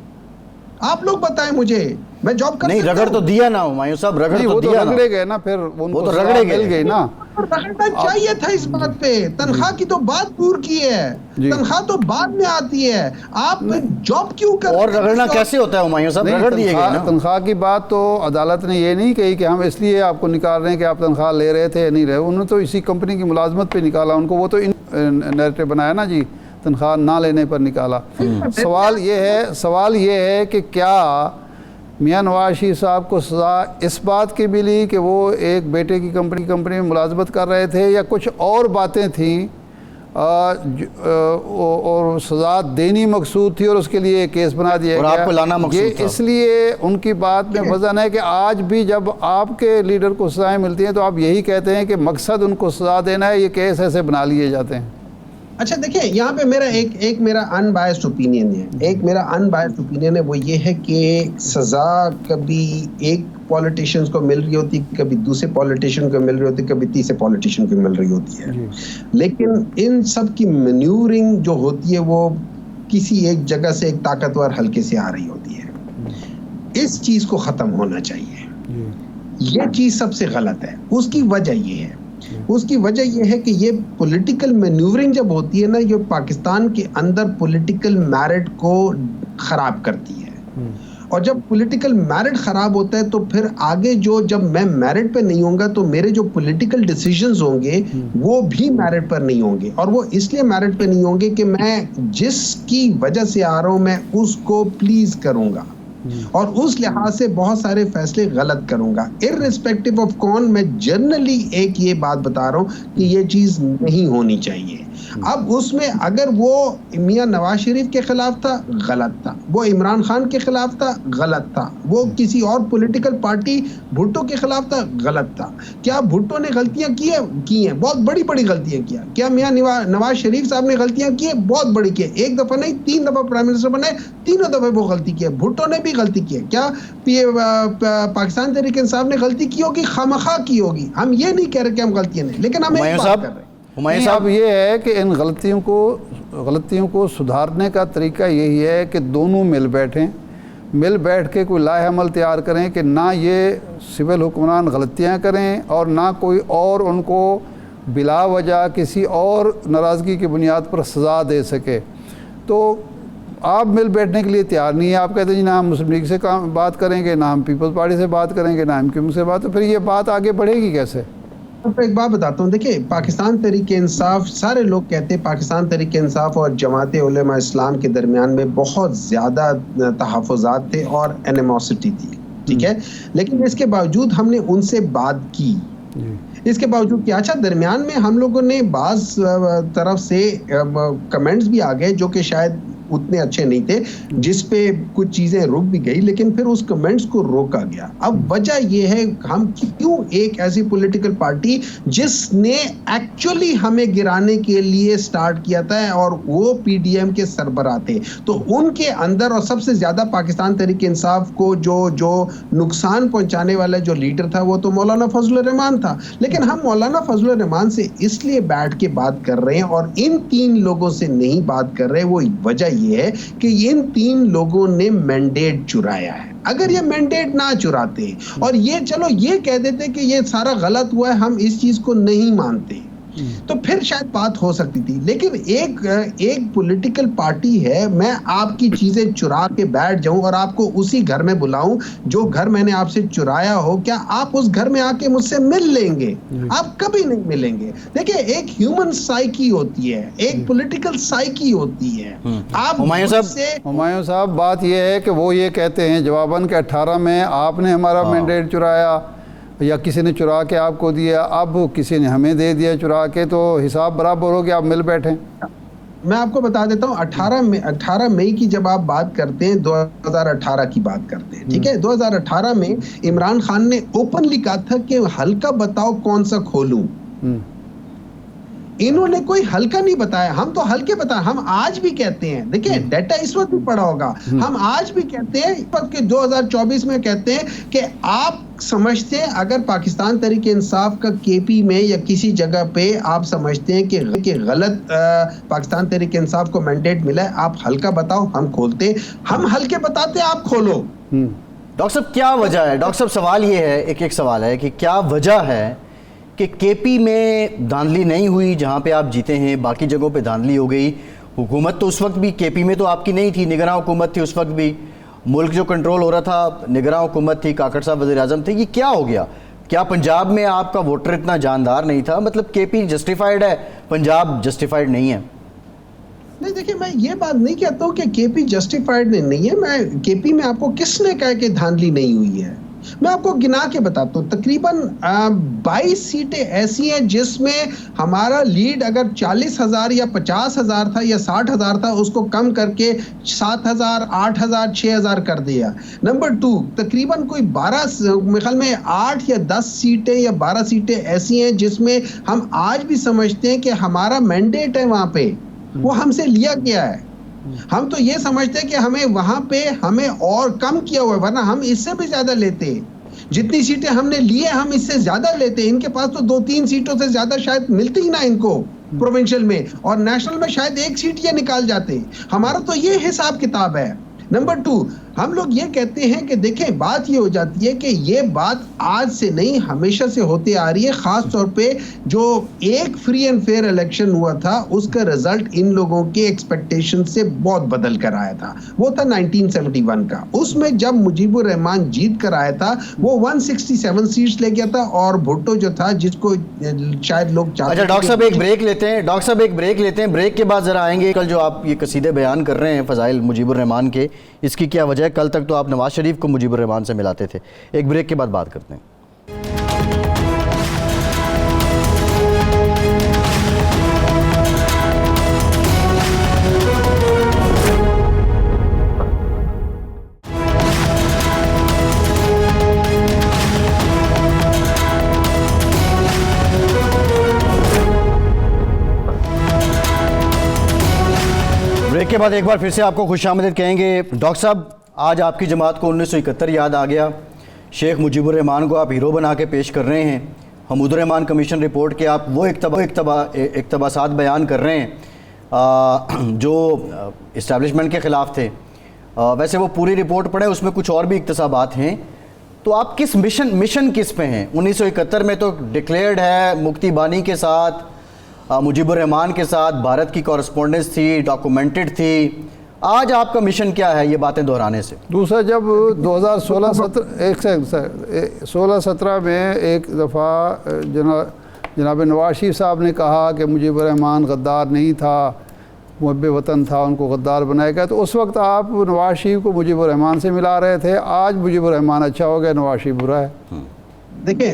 آپ لوگ بتائیں مجھے، میں جاب کر نہیں سکتا رگڑ ہوں؟ تو دیا نا ہمایوں صاحب، رگڑ وہ تو تو دیا نا. رگڑے گئے نا، پھر ان وہ کو تو سزا رگڑے مل گئے. گئی نا. رگڑنا چاہیے تھا اس بات پہ. تنخواہ کی تو بات دور کی ہے، جی. تنخواہ تو بعد میں آتی ہے. آپ جاب کیوں کر اور رہے ہیں؟ رگڑنا کیسے ہوتا ہے ہمایوں صاحب؟ نہیں، رگڑ دیے گئے نا. تنخواہ کی بات تو عدالت نے یہ نہیں کہی کہ ہم اس لیے آپ کو نکال رہے ہیں کہ آپ تنخواہ لے رہے تھے یا نہیں رہے. انہوں نے تو اسی کمپنی کی ملازمت پہ نکالا ان کو، وہ تو نیریٹو بنایا نا جی، تنخواہ نہ لینے پر نکالا. سوال یہ ہے کہ کیا میاں نواز شریف صاحب کو سزا اس بات کی ملی کہ وہ ایک بیٹے کی کمپنی میں ملازمت کر رہے تھے، یا کچھ اور باتیں تھیں اور سزا دینی مقصود تھی اور اس کے لیے کیس بنا دیا اور گیا؟ آپ کو لانا مقصود تھا. یہ اس لیے ان کی بات میں وزن ہے کہ آج بھی جب آپ کے لیڈر کو سزائیں ملتی ہیں تو آپ یہی کہتے ہیں کہ مقصد ان کو سزا دینا ہے، یہ کیس ایسے بنا لیے جاتے ہیں. اچھا دیکھیں، یہاں پہ میرا ایک میرا ان بائسڈ اوپینین ہے. ایک میرا ان بائسڈ اوپینین ہے، وہ یہ ہے کہ سزا کبھی ایک پولیٹیشینز کو مل رہی ہوتی، کبھی دوسرے پولیٹیشین کو مل رہی ہوتی، کبھی تیسرے پولیٹیشین کو مل رہی ہوتی ہے. لیکن ان سب کی مینیورنگ جو ہوتی ہے وہ کسی ایک جگہ سے ایک طاقتور حلقے سے آ رہی ہوتی ہے. اس چیز کو ختم ہونا چاہیے. یہ چیز سب سے غلط ہے. اس کی وجہ یہ ہے، اس کی وجہ یہ ہے کہ یہ پولیٹیکل مینیورنگ جب ہوتی ہے نا، یہ پاکستان کے اندر پولیٹیکل میرٹ کو خراب کرتی ہے. اور جب پولیٹیکل میرٹ خراب ہوتا ہے تو پھر آگے جب میں میرٹ پہ نہیں ہوں گا تو میرے جو پولیٹیکل ڈیسیژنز ہوں گے وہ بھی میرٹ پر نہیں ہوں گے. اور وہ اس لیے میرٹ پہ نہیں ہوں گے کہ میں جس کی وجہ سے آ رہا ہوں میں اس کو پلیز کروں گا، اور اس لحاظ سے بہت سارے فیصلے غلط کروں گا. ارسپیکٹو آف کون، میں جنرلی ایک یہ بات بتا رہا ہوں کہ یہ چیز نہیں ہونی چاہیے. اب اس میں اگر وہ میاں نواز شریف کے خلاف تھا، غلط تھا. وہ عمران خان کے خلاف تھا، غلط تھا. وہ کسی اور پولیٹیکل پارٹی بھٹو کے خلاف تھا، غلط تھا. کیا بھٹو نے غلطیاں کی ہیں؟ بہت بڑی بڑی غلطیاں کیا. کیا میاں نواز شریف صاحب نے غلطیاں کی ہیں؟ بہت بڑی کی. ایک دفعہ نہیں، 3 دفعہ پرائم منسٹر بنے، تینوں دفعہ وہ غلطی کی ہے. بھٹو نے بھی غلطی کی ہے. کیا پاکستان تحریک انصاف نے غلطی کی ہوگی؟ خامخواہ کی ہوگی. ہم یہ نہیں کہہ رہے کہ ہم غلطیاں نہیں، لیکن ہم ایک بات کر رہے ہیں. نہیں، اب یہ ہے کہ ان غلطیوں کو سدھارنے کا طریقہ یہی ہے کہ دونوں مل بیٹھ کے کوئی لائحہ عمل تیار کریں کہ نہ یہ سول حکمران غلطیاں کریں اور نہ کوئی اور ان کو بلا وجہ کسی اور ناراضگی کی بنیاد پر سزا دے سکے. تو آپ مل بیٹھنے کے لیے تیار نہیں ہیں. آپ کہتے ہیں جی نہ ہم مسلم لیگ سے بات کریں گے، نہ ہم پیپلز پارٹی سے بات کریں گے، نہ ایم کیو ایم سے بات. تو پھر یہ بات آگے بڑھے گی کیسے؟ آپ ایک بات بتاتا ہوں. دیکھیں، پاکستان تحریک انصاف، سارے لوگ کہتے ہیں پاکستان تحریک انصاف اور جماعت علماء اسلام کے درمیان میں بہت زیادہ تحفظات تھے اور اینیموسٹی تھی، ٹھیک ہے. لیکن اس کے باوجود ہم نے ان سے بات کی. اس کے باوجود کیا اچھا درمیان میں ہم لوگوں نے بعض طرف سے کمنٹس بھی آ گئے جو کہ شاید اتنے اچھے نہیں تھے، جس پہ کچھ چیزیں رک بھی گئی، لیکن پھر اس کمنٹس کو روکا گیا. اب وجہ یہ ہے ہم کیوں ایک ایسی پولیٹیکل پارٹی جس نے ایکچولی ہمیں گرانے کے لیے سٹارٹ کیا تھا اور وہ پی ڈی ایم کے سربراہ تھے، تو ان کے اندر اور سب سے زیادہ پاکستان تحریک انصاف کو جو نقصان پہنچانے والا جو لیڈر تھا وہ تو مولانا فضل الرحمان تھا. لیکن ہم مولانا فضل الرحمان سے اس لیے بیٹھ کے بات کر رہے ہیں اور ان 3 لوگوں سے نہیں بات کر رہے. وہ وجہ یہ ہے کہ ان 3 لوگوں نے مینڈیٹ چرایا ہے. اگر یہ مینڈیٹ نہ چراتے اور یہ چلو یہ کہہ دیتے کہ یہ سارا غلط ہوا ہے، ہم اس چیز کو نہیں مانتے، تو پھر شاید بات ہو سکتی تھی. لیکن ایک پولیٹیکل پارٹی ہے، میں آپ کی چیزیں چرا کے بیٹھ جاؤں اور آپ کو اسی گھر میں بلاؤں جو گھر میں نے آپ سے چرایا ہو، کیا آپ اس گھر میں آ کے مجھ سے مل لیں گے؟ آپ کبھی نہیں ملیں گے. دیکھیں، ایک ہیومن سائیکی ہوتی ہے، ایک پولیٹیکل سائیکی ہوتی ہے. آپ ہمایوں صاحب، بات یہ ہے کہ وہ یہ کہتے ہیں جواباً کہ 18 میں آپ نے ہمارا مینڈیٹ چرایا یا کسی نے چرا کے آپ کو دیا، اب کسی نے ہمیں دے دیا چرا کے، تو حساب برابر ہو گیا، آپ مل بیٹھیں. میں آپ کو بتا دیتا ہوں 18 مئی کی جب آپ بات کرتے ہیں 2018 کی بات کرتے ہیں ٹھیک ہے 2018 میں عمران خان نے اوپنلی کہا تھا کہ حلقہ بتاؤ کون سا کھولوں. انہوں نے کوئی حلقہ نہیں بتایا, ہم تو حلقے بتائیں. ہم آج بھی کہتے ہیں, دیکھیں ڈیٹا اس وقت بھی پڑا ہوگا, ہم آج بھی کہتے ہیں اس وقت کے 2024 میں کہتے ہیں کہ آپ سمجھتے ہیں اگر پاکستان تحریک انصاف کا کے پی میں یا کسی جگہ پہ آپ سمجھتے ہیں کہ غلط پاکستان تحریک انصاف کو مینڈیٹ ملا ہے, آپ حلقہ بتاؤ, ہم کھولتے ہیں. ہم حلقے بتاتے ہیں, آپ کھولو. ڈاکٹر صاحب کیا وجہ ہے, ڈاکٹر صاحب سوال یہ ہے, ایک سوال ہے کہ کیا وجہ ہے کہ کے پی میں دھاندلی نہیں ہوئی جہاں پہ آپ جیتے ہیں, باقی جگہوں پہ دھاندلی ہو گئی. حکومت تو اس وقت بھی کے پی میں تو آپ کی نہیں تھی, نگراں حکومت تھی اس وقت بھی, ملک جو کنٹرول ہو رہا تھا نگراں حکومت تھی, کاکڑ صاحب وزیر اعظم تھے. یہ کیا ہو گیا؟ کیا پنجاب میں آپ کا ووٹر اتنا جاندار نہیں تھا؟ مطلب کے پی جسٹیفائڈ ہے, پنجاب جسٹیفائڈ نہیں ہے؟ نہیں دیکھیں, میں یہ بات نہیں کہتا ہوں کہ کے پی جسٹیفائڈ نہیں ہے. میں کے پی میں آپ کو کس نے کہا کہ دھاندلی نہیں ہوئی ہے؟ میں آپ کو گنا کے بتاتا ہوں. تقریباً 22 سیٹیں ایسی ہیں جس میں ہمارا لیڈ اگر 40,000 یا 50,000 تھا یا 60,000 تھا, اس کو کم کر کے 7,000, 8,000, 6,000 کر دیا. نمبر 2, تقریباً کوئی 12 خیال میں 8 یا 10 سیٹیں یا 12 سیٹیں ایسی ہیں جس میں ہم آج بھی سمجھتے ہیں کہ ہمارا مینڈیٹ ہے وہاں پہ, وہ ہم سے لیا گیا ہے. ہم تو یہ سمجھتے ہیں کہ ہمیں وہاں پہ ہمیں اور کم کیا ہوا ہے, ورنہ ہم اس سے بھی زیادہ لیتے. جتنی سیٹیں ہم نے لیے ہم اس سے زیادہ لیتے. ان کے پاس تو 2-3 سیٹوں سے زیادہ شاید ملتی ہی نہ ان کو پروونشل میں, اور نیشنل میں شاید 1 سیٹ یہ نکال جاتے. ہمارا تو یہ حساب کتاب ہے. نمبر 2, ہم لوگ یہ کہتے ہیں کہ دیکھیں بات یہ ہو جاتی ہے کہ یہ بات آج سے نہیں ہمیشہ سے ہوتی آ رہی ہے. خاص طور پہ جو ایک فری اینڈ فیئر الیکشن ہوا تھا اس کا رزلٹ ان لوگوں کے ایکسپیکٹیشن سے بہت بدل کر آیا تھا. وہ تھا 1971 کا. اس میں جب مجیب الرحمان جیت کر آیا تھا وہ 167 سیٹس لے گیا تھا, اور بھٹو جو تھا جس کو شاید لوگ چاہتے اچھا ڈاکٹر صاحب ایک بریک لیتے ہیں, ڈاکٹر صاحب ایک بریک لیتے ہیں, بریک کے بعد ذرا آئیں گے. کل جو آپ یہ قصیدے بیان کر رہے ہیں فضائل مجیب الرحمان کے, اس کی کیا وجہ ہے؟ کل تک تو آپ نواز شریف کو مجیب الرحمان سے ملاتے تھے. ایک بریک کے بعد بات کرتے ہیں. بریک کے بعد ایک بار پھر سے آپ کو خوش آمدید کہیں گے. ڈاکٹر صاحب آج آپ کی جماعت کو 1971 یاد آ گیا. شیخ مجیب الرحمان کو آپ ہیرو بنا کے پیش کر رہے ہیں. حمود الرحمان کمیشن رپورٹ کے آپ وہ اقتباسات بیان کر رہے ہیں جو اسٹیبلشمنٹ کے خلاف تھے. ویسے وہ پوری رپورٹ پڑھیں, اس میں کچھ اور بھی اقتصابات ہیں. تو آپ کس مشن کس پہ ہیں؟ 1971 میں تو ڈکلیئرڈ ہے, مفتی بانی کے ساتھ, مجیب الرحمان کے ساتھ بھارت کی کورسپونڈنس تھی, ڈاکومنٹڈ تھی. آج آپ کا مشن کیا ہے یہ باتیں دہرانے سے؟ دوسرا, جب 2016-17 میں ایک دفعہ جناب نواز شریف صاحب نے کہا کہ مجیب الرحمان غدار نہیں تھا, محب وطن تھا, ان کو غدار بنایا گیا, تو اس وقت آپ نواز شریف کو مجیب الرحمان سے ملا رہے تھے. آج مجیب الرحمان اچھا ہو گیا, نواز شریف برا ہے. دیکھیں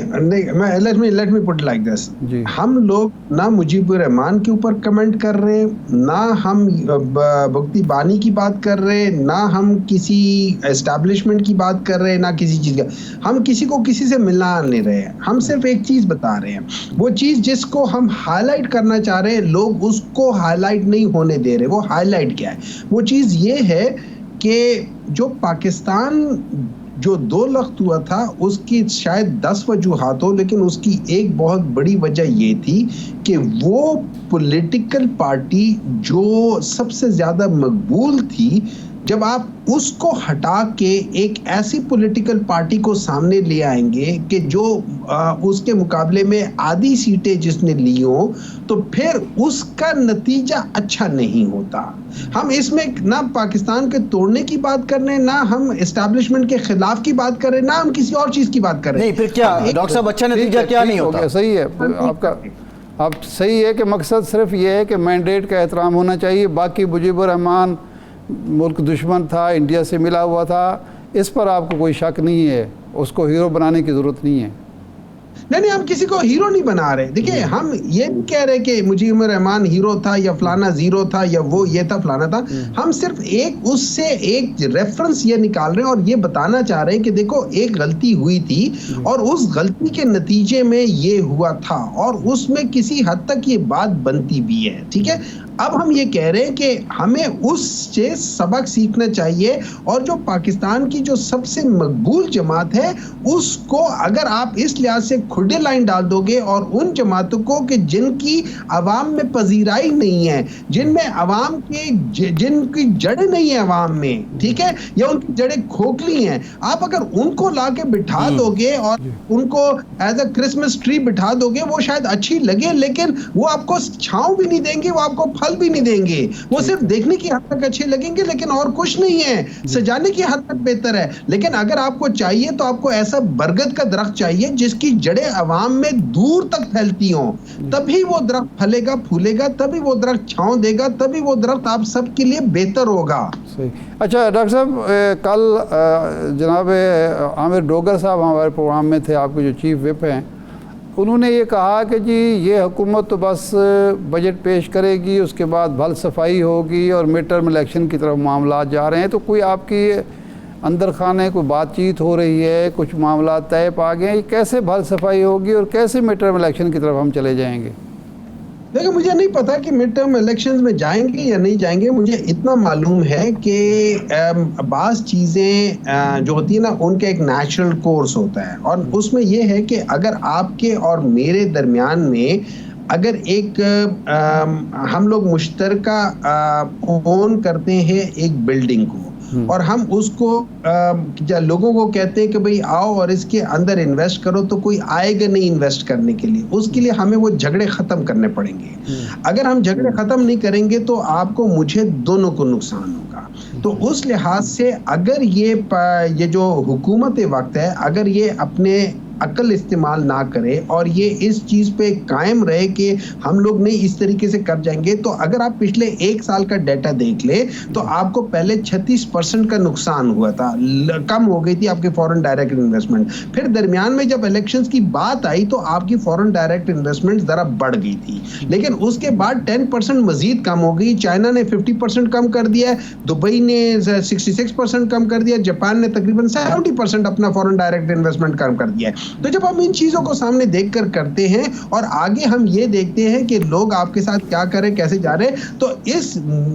let me put like this. جی, ہم لوگ نہ مجیب الرحمان کے اوپر کمنٹ کر رہے ہیں, نہ ہم مفتی بانی کی بات کر رہے ہیں, نہ ہم کسی اسٹیبلشمنٹ کی بات کر رہے ہیں, نہ کسی چیز کا. ہم کسی کو کسی سے ملنا نہیں رہے ہیں. ہم صرف ایک چیز بتا رہے ہیں, وہ چیز جس کو ہم ہائی لائٹ کرنا چاہ رہے ہیں لوگ اس کو ہائی لائٹ نہیں ہونے دے رہے. وہ ہائی لائٹ کیا ہے؟ وہ چیز یہ ہے کہ جو پاکستان جو 2 لخت ہوا تھا اس کی شاید 10 وجوہات ہو, لیکن اس کی ایک بہت بڑی وجہ یہ تھی کہ وہ پولیٹیکل پارٹی جو سب سے زیادہ مقبول تھی, جب آپ اس کو ہٹا کے ایک ایسی پولیٹیکل پارٹی کو سامنے لے آئیں گے کہ جو اس کے مقابلے میں آدھی سیٹیں جس نے لی ہوں, تو پھر اس کا نتیجہ اچھا نہیں ہوتا. ہم اس میں نہ پاکستان کے توڑنے کی بات کر رہے ہیں, نہ ہم اسٹیبلشمنٹ کے خلاف کی بات کر رہے ہیں, نہ ہم کسی اور چیز کی بات کر رہے ہیں. نہیں پھر کیا ڈاکٹر صاحب اچھا نتیجہ کیا نہیں ہوتا؟ صحیح ہے آپ کا, آپ صحیح ہے کہ مقصد صرف یہ ہے کہ مینڈیٹ کا احترام ہونا چاہیے. باقی مجیب الرحمان ملک دشمن تھا, انڈیا سے ملا ہوا تھا, اس پر آپ کو کوئی شک نہیں ہے, اس کو ہیرو بنانے کی ضرورت نہیں ہے. نہیں ہم کسی کو ہیرو نہیں بنا رہے. دیکھیں ہم یہ نہیں کہہ رہے کہ مجیب الرحمان ہیرو تھا یا فلانا زیرو تھا یا وہ یہ تھا فلانا تھا. ہم صرف اس سے ایک ریفرنس یہ نکال رہے ہیں اور یہ بتانا چاہ رہے ہیں کہ دیکھو ایک غلطی ہوئی تھی اور اس غلطی کے نتیجے میں یہ ہوا تھا اور اس میں کسی حد تک یہ بات بنتی بھی ہے. ٹھیک ہے, اب ہم یہ کہہ رہے ہیں کہ ہمیں اس سے سبق سیکھنا چاہیے اور جو پاکستان کی جو سب سے مقبول جماعت ہے اس کو اگر آپ اس لحاظ سے کھلے لائن ڈال دو گے اور ان جماعتوں کو کہ جن کی عوام میں پذیرائی نہیں ہے, جن میں عوام کے جن کی جڑیں نہیں ہیں عوام میں, ٹھیک ہے, یا ان کی جڑیں کھوکھلی ہیں, آپ اگر ان کو لا کے بٹھا دو گے اور ان کو ایز اے کرسمس ٹری بٹھا دو گے وہ شاید اچھی لگے لیکن وہ آپ کو چھاؤں بھی نہیں دیں گے, وہ آپ کو پھل بھی نہیں دیں گے, وہ صرف دیکھنے کی حد تک اچھے لگیں گے لیکن اور کچھ نہیں ہے, سجانے کی حد تک بہتر ہے. لیکن اگر آپ کو چاہیے تو آپ کو ایسا برگد کا درخت چاہیے جس کی جڑیں عوام میں دور تک پھیلتی ہوں, تبھی وہ درخت پھلے گا پھولے گا, تبھی وہ درخت چھاؤں دے گا, تبھی وہ درخت آپ سب کے لیے بہتر ہوگا. صحیح. اچھا ڈاکٹر صاحب, کل جناب عامر ڈوگر صاحب ہمارے پروگرام میں تھے, آپ کے جو چیف وپ ہیں, انہوں نے یہ کہا کہ جی یہ حکومت تو بس بجٹ پیش کرے گی, اس کے بعد بھل صفائی ہوگی اور مڈ ٹرم الیکشن کی طرف معاملات جا رہے ہیں. تو کوئی آپ کی اندر خانے کوئی بات چیت ہو رہی ہے, کچھ معاملات طے پا گئے ہیں, یہ کیسے بھل صفائی ہوگی اور کیسے مڈ ٹرم الیکشن کی طرف ہم چلے جائیں گے؟ دیکھیں مجھے نہیں پتا کہ مڈ ٹرم الیکشنز میں جائیں گے یا نہیں جائیں گے. مجھے اتنا معلوم ہے کہ بعض چیزیں جو ہوتی ہیں نا ان کا ایک نیچرل کورس ہوتا ہے اور اس میں یہ ہے کہ اگر آپ کے اور میرے درمیان میں اگر ایک ہم لوگ مشترکہ اون کرتے ہیں ایک بلڈنگ کو اور ہم اس کو لوگوں کو کہتے ہیں کہ بھئی آؤ اور اس کے اندر انویسٹ کرو, تو کوئی آئے گا نہیں انویسٹ کرنے کے لیے. اس کے لیے ہمیں وہ جھگڑے ختم کرنے پڑیں گے. اگر ہم جھگڑے ختم نہیں کریں گے تو آپ کو مجھے دونوں کو نقصان ہوگا. تو اس لحاظ سے اگر یہ جو حکومت وقت ہے اگر یہ اپنے عقل استعمال نہ کرے اور یہ اس چیز پہ قائم رہے کہ ہم لوگ نہیں اس طریقے سے کر جائیں گے, تو اگر آپ پچھلے 1 سال کا ڈیٹا دیکھ لیں تو آپ کو پہلے 36% کا نقصان ہوا تھا, کم ہو گئی تھی آپ کی فورن ڈائریکٹ انویسٹمنٹ. پھر درمیان میں جب الیکشنز کی بات آئی تو آپ کی فورن ڈائریکٹ انویسٹمنٹ ذرا بڑھ گئی تھی, لیکن اس کے بعد 10% مزید کم ہو گئی. چائنا نے 50% کم کر دیا ہے, دبئی نے 66% کم کر دیا, جاپان نے تقریباً 70% اپنا فورن ڈائریکٹ انویسٹمنٹ کم کر دیا ہے. تو جب ہم ان چیزوں کو سامنے دیکھ کر کرتے ہیں اور آگے ہم یہ دیکھتے ہیں کہ لوگ آپ کے ساتھ کیا کریں کیسے جا رہے, تو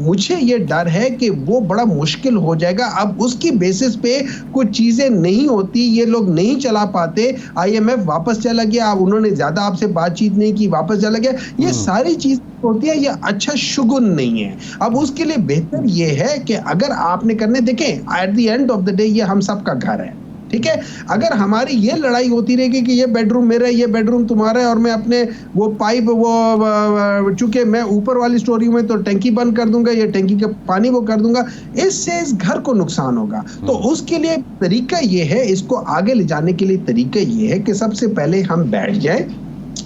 مجھے یہ ڈر ہے کہ وہ بڑا مشکل ہو جائے گا. اب اس کی بیسس پہ کچھ چیزیں نہیں ہوتی, یہ لوگ نہیں چلا پاتے. IMF واپس چلا گیا, انہوں نے زیادہ آپ سے بات چیت نہیں کی, واپس چلا گیا. یہ ساری چیز ہوتی ہے, یہ اچھا شگن نہیں ہے. اب اس کے لیے بہتر یہ ہے کہ اگر آپ نے کرنے, دیکھیں at the end of the day یہ ہم سب کا گھر ہے, ٹھیک ہے. اگر ہماری یہ لڑائی ہوتی رہے گی کہ یہ بیڈ روم میرا ہے, یہ بیڈ روم تمہارا ہے, اور میں اپنے وہ پائپ وہ چونکہ میں اوپر والی سٹوری میں تو ٹینکی بند کر دوں گا, یہ ٹینکی کا پانی وہ کر دوں گا, اس سے اس گھر کو نقصان ہوگا. تو اس کے لیے طریقہ یہ ہے, اس کو آگے لے جانے کے لیے طریقہ یہ ہے کہ سب سے پہلے ہم بیٹھ جائیں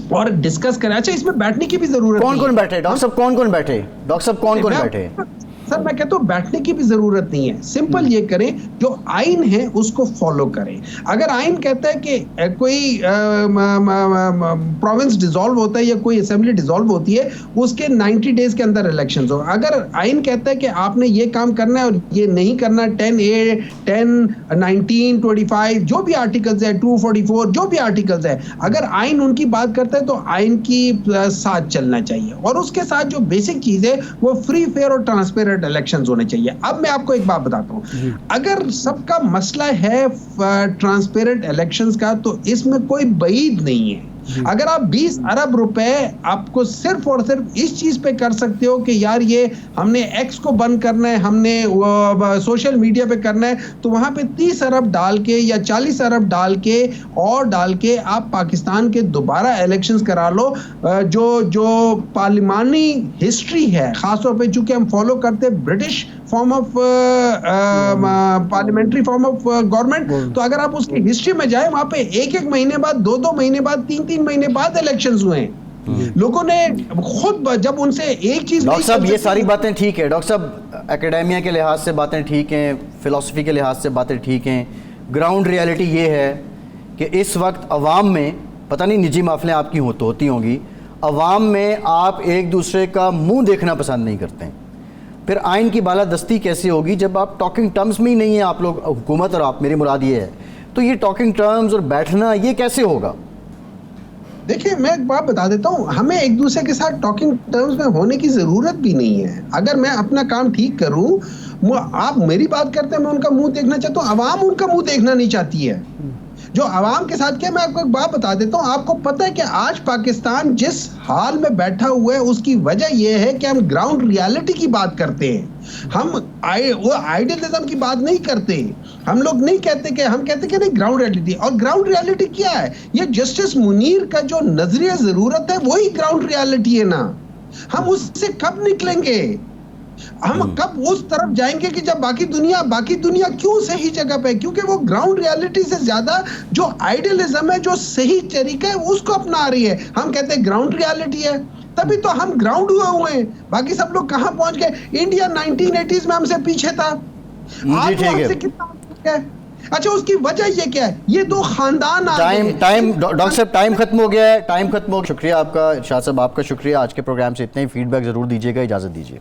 اور ڈسکس کریں. اچھا اس میں بیٹھنے کی بھی ضرورت کون کون بیٹھے ڈاکٹر صاحب, کون بیٹھے ڈاکٹر صاحب, کون بیٹھے؟ سر میں کہتا ہوں بیٹھنے کی بھی ضرورت نہیں ہے. سمپل یہ کریں, جو آئین ہے اس کو فالو کریں. اگر آئین کہتا ہے کہ کوئی پروونس ڈیزالو ہوتا ہے یا کوئی اسمبلی ڈیزالو ہوتی ہے, اس کے 90 ڈیز کے اندر الیکشنز ہو. اگر آئین کہتا ہے کہ آپ نے یہ کام کرنا ہے اور یہ نہیں کرنا, 10A 10 19 25 جو بھی آرٹیکلز ہے, 244 جو بھی آرٹیکلز ہے, اگر آئین ان کی بات کرتا ہے تو آئین کی ساتھ چلنا چاہیے. اور اس کے ساتھ جو بیسک چیز ہے وہ فری فیئر اور ٹرانسپیرنٹ الیکشنز ہونے چاہیے. اب میں آپ کو ایک بات بتاتا ہوں, اگر سب کا مسئلہ ہے ٹرانسپیرنٹ الیکشنز کا تو اس میں کوئی بعید نہیں ہے. اگر آپ 20 ارب روپے آپ کو صرف اور صرف اس چیز پہ کر سکتے ہو کہ یار یہ ہم نے ایکس کو بند کرنا ہے, ہم نے سوشل میڈیا پہ کرنا ہے, تو وہاں پہ 30 ارب ڈال کے یا 40 ارب ڈال کے آپ پاکستان کے دوبارہ الیکشنز کرا لو. جو پارلیمانی ہسٹری ہے, خاص طور پہ چونکہ ہم فالو کرتے British form of parliamentary form of government, تو اگر آپ اس کی ہسٹری میں جائیں وہاں پہ 1 مہینے بعد, 2 مہینے بعد, 3 مہینے بعد الیکشنز ہوئے ہیں. لوگوں نے خود جب ان سے ایک چیز, ڈاکٹر صاحب یہ ساری باتیں ٹھیک ہے, ڈاکٹر صاحب اکیڈیمیا کے لحاظ سے باتیں ٹھیک ہیں, فلسفی کے لحاظ سے باتیں ٹھیک ہیں, گراؤنڈ ریالٹی یہ ہے کہ اس وقت عوام میں پتہ نہیں نجی محفلیں آپ کی ہوتی ہوں گی، عوام میں آپ ایک دوسرے کا منہ دیکھنا پسند نہیں کرتے ہیں، پھر آئین کی بالادستی کیسے ہوگی جب آپ ٹاکنگ ٹرمز میں ہی نہیں ہیں آپ لوگ، حکومت اور آپ، میری مراد یہ ہے، تو یہ ٹاکنگ ٹرمز اور بیٹھنا یہ کیسے ہوگا؟ دیکھیں میں ایک بات بتا دیتا ہوں، ہمیں ایک دوسرے کے ساتھ ٹاکنگ ٹرمز میں ہونے کی ضرورت بھی نہیں ہے. اگر میں اپنا کام ٹھیک کروں، آپ میری بات کرتے ہیں، میں ان کا منہ دیکھنا چاہتا ہوں، عوام ان کا منہ دیکھنا نہیں چاہتی ہے. جو عوام کے ساتھ کیا، میں آپ کو ایک بات بتا دیتا ہوں، آپ کو پتہ ہے کہ آج پاکستان جس حال میں بیٹھا ہوا ہے اس کی وجہ یہ ہے کہ ہم گراؤنڈ ریالٹی کی بات کرتے ہیں، ہم وہ آئیڈیلزم کی بات نہیں کرتے. ہم لوگ نہیں کہتے کہ، ہم کہتے کہ نہیں گراؤنڈ ریالٹی. اور گراؤنڈ ریالٹی کیا ہے؟ یہ جسٹس منیر کا جو نظریہ ضرورت ہے وہی گراؤنڈ ریالٹی ہے نا. ہم اس سے کب نکلیں گے؟ ہم کب اس طرف جائیں گے کہ جب باقی دنیا کیوں صحیح جگہ پہ ہے؟ کیونکہ وہ گراؤنڈ ریالٹی سے زیادہ جو آئیڈیلزم ہے، جو صحیح طریقہ ہے اس کو اپنا رہی ہے. ہم کہتے ہیں گراؤنڈ ریالٹی ہے، تبھی تو ہم گراؤنڈ ہوئے ہیں. باقی سب لوگ کہاں پہنچ گئے؟ انڈیا 1980s میں ہم سے پیچھے تھا، آج وہ ہم سے کتنا آگے ہے؟ اچھا اس کی وجہ یہ کیا ہے؟ یہ دو خاندان ڈاکٹر صاحب ٹائم ختم ہو گیا ہے، ٹائم ختم ہو گیا. شکریہ آپ کا ارشاد صاحب، آپ کا شکریہ. آج کے پروگرام سے اتنا ہی، فیڈ بیک ضرور دیجیے گا. اجازت دیجیے.